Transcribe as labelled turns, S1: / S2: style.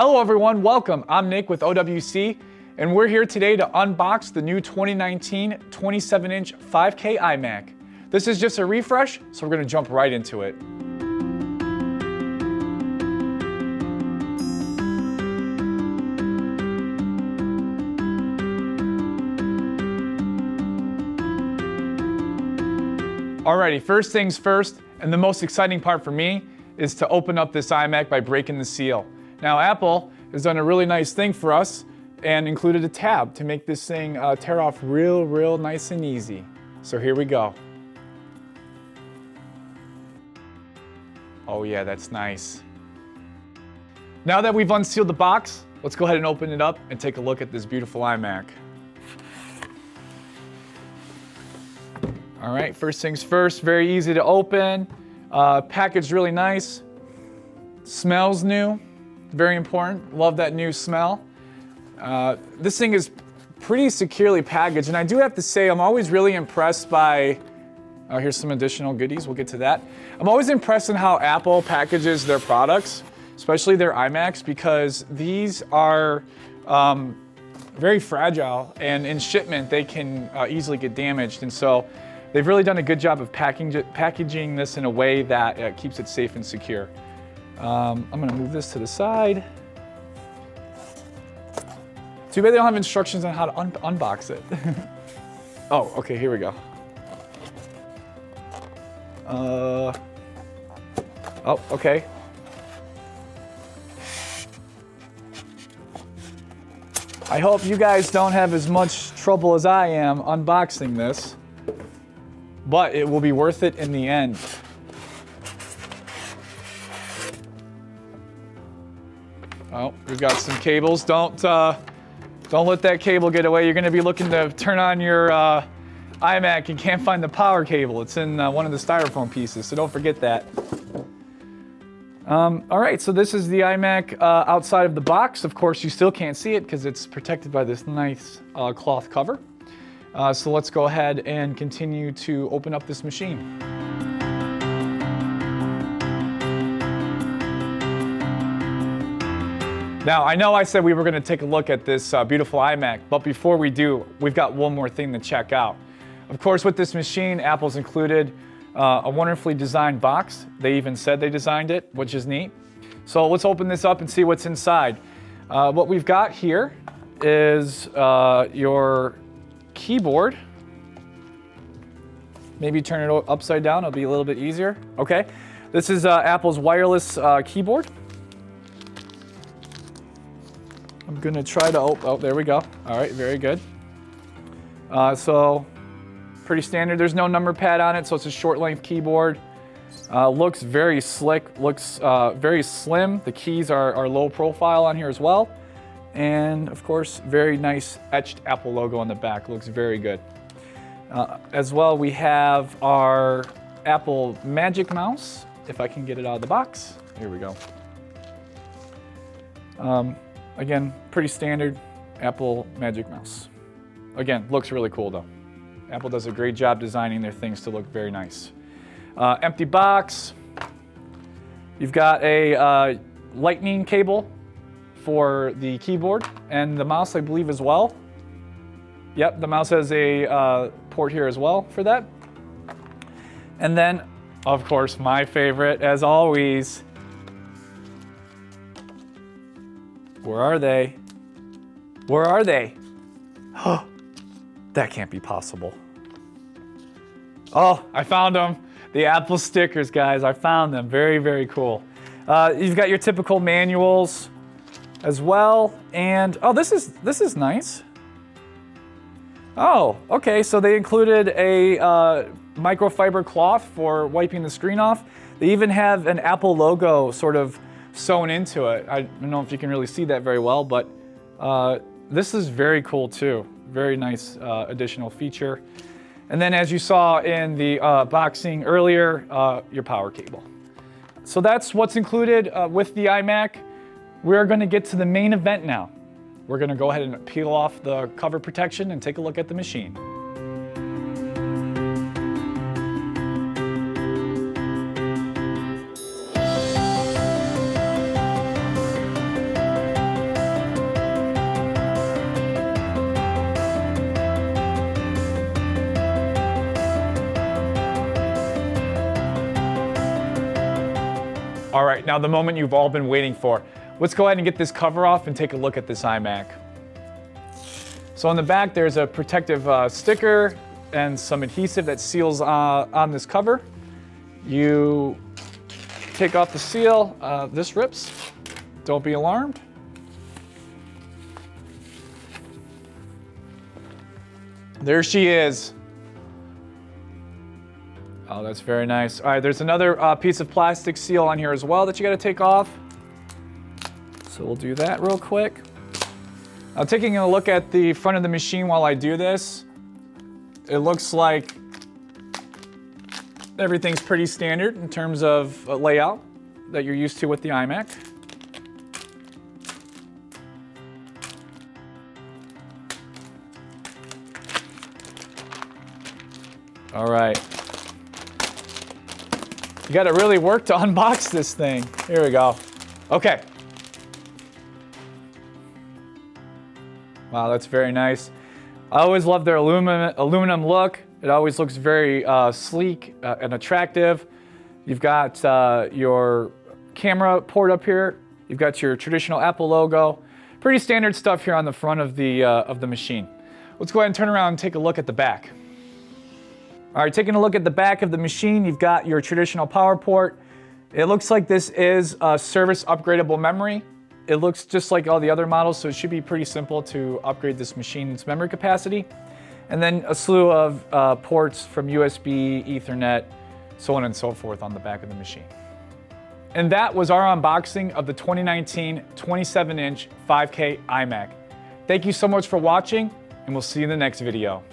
S1: Hello everyone, welcome. I'm Nick with OWC, and we're here today to unbox the new 2019 27-inch 5K iMac. This is just a refresh, so we're gonna jump right into it. Alrighty, first things first, and the most exciting part for me is to open up this iMac by breaking the seal. Now Apple has done a really nice thing for us and included a tab to make this thing tear off real nice and easy. So here we go. Oh yeah, that's nice. Now that we've unsealed the box, let's go ahead and open it up and take a look at this beautiful iMac. All right, first things first, very easy to open. Packaged really nice. Smells new, very important. Love that new smell. This thing is pretty securely packaged, and I do have to say I'm always really impressed by, here's some additional goodies, we'll get to that. I'm always impressed in how Apple packages their products, especially their iMacs, because these are very fragile, and in shipment they can easily get damaged, and so they've really done a good job of packaging this in a way that keeps it safe and secure. I'm gonna move this to the side. Too bad they don't have instructions on how to unbox it. Oh, okay, here we go. Oh, okay. I hope you guys don't have as much trouble as I am unboxing this, but it will be worth it in the end. Oh, we've got some cables. Don't let that cable get away. You're going to be looking to turn on your iMac and can't find the power cable. It's in one of the styrofoam pieces, so don't forget that. All right, so this is the iMac outside of the box. Of course, you still can't see it because it's protected by this nice cloth cover. So let's go ahead and continue to open up this machine. Now, I know I said we were going to take a look at this beautiful iMac, but before we do, we've got one more thing to check out. Of course, with this machine, Apple's included a wonderfully designed box. They even said they designed it, which is neat. So let's open this up and see what's inside. What we've got here is your keyboard. Maybe turn it upside down, it'll be a little bit easier. Okay, this is Apple's wireless keyboard. I'm gonna try to, oh, there we go. All right, very good. So, pretty standard. There's no number pad on it, so it's a short length keyboard. Looks very slick, looks very slim. The keys are low profile on here as well. And of course, very nice etched Apple logo on the back, looks very good. As well, we have our Apple Magic Mouse, if I can get it out of the box. Here we go. Again, pretty standard Apple Magic Mouse. Again, looks really cool though. Apple does a great job designing their things to look very nice. Empty box. You've got a lightning cable for the keyboard and the mouse, I believe, as well. Yep, the mouse has a port here as well for that. And then, of course, my favorite, as always. Where are they? Where are they? Oh, that can't be possible. Oh, I found them. The Apple stickers, guys. I found them. Very cool. You've got your typical manuals as well. And oh, this is nice. Oh, okay. So they included a microfiber cloth for wiping the screen off. They even have an Apple logo sort of sewn into it. I don't know if you can really see that very well, but this is very cool too. Very nice additional feature. And then as you saw in the boxing earlier, your power cable. So that's what's included with the iMac. We're going to get to the main event now. We're going to go ahead and peel off the cover protection and take a look at the machine. All right, now the moment you've all been waiting for. Let's go ahead and get this cover off and take a look at this iMac. So on the back, there's a protective sticker and some adhesive that seals on this cover. You take off the seal, this rips. Don't be alarmed. There she is. Oh, that's very nice. All right, there's another piece of plastic seal on here as well that you gotta take off. So we'll do that real quick. Now, taking a look at the front of the machine while I do this, it looks like everything's pretty standard in terms of layout that you're used to with the iMac. All right. You got to really work to unbox this thing. Here we go. Okay. Wow, that's very nice. I always love their aluminum look. It always looks very sleek and attractive. You've got your camera port up here. You've got your traditional Apple logo. Pretty standard stuff here on the front of the machine. Let's go ahead and turn around and take a look at the back. All right, taking a look at the back of the machine, you've got your traditional power port. It looks like this is a service upgradable memory. It looks just like all the other models, so it should be pretty simple to upgrade this machine's memory capacity. And then a slew of ports from USB, Ethernet, so on and so forth on the back of the machine. And that was our unboxing of the 2019 27-inch 5K iMac. Thank you so much for watching, and we'll see you in the next video.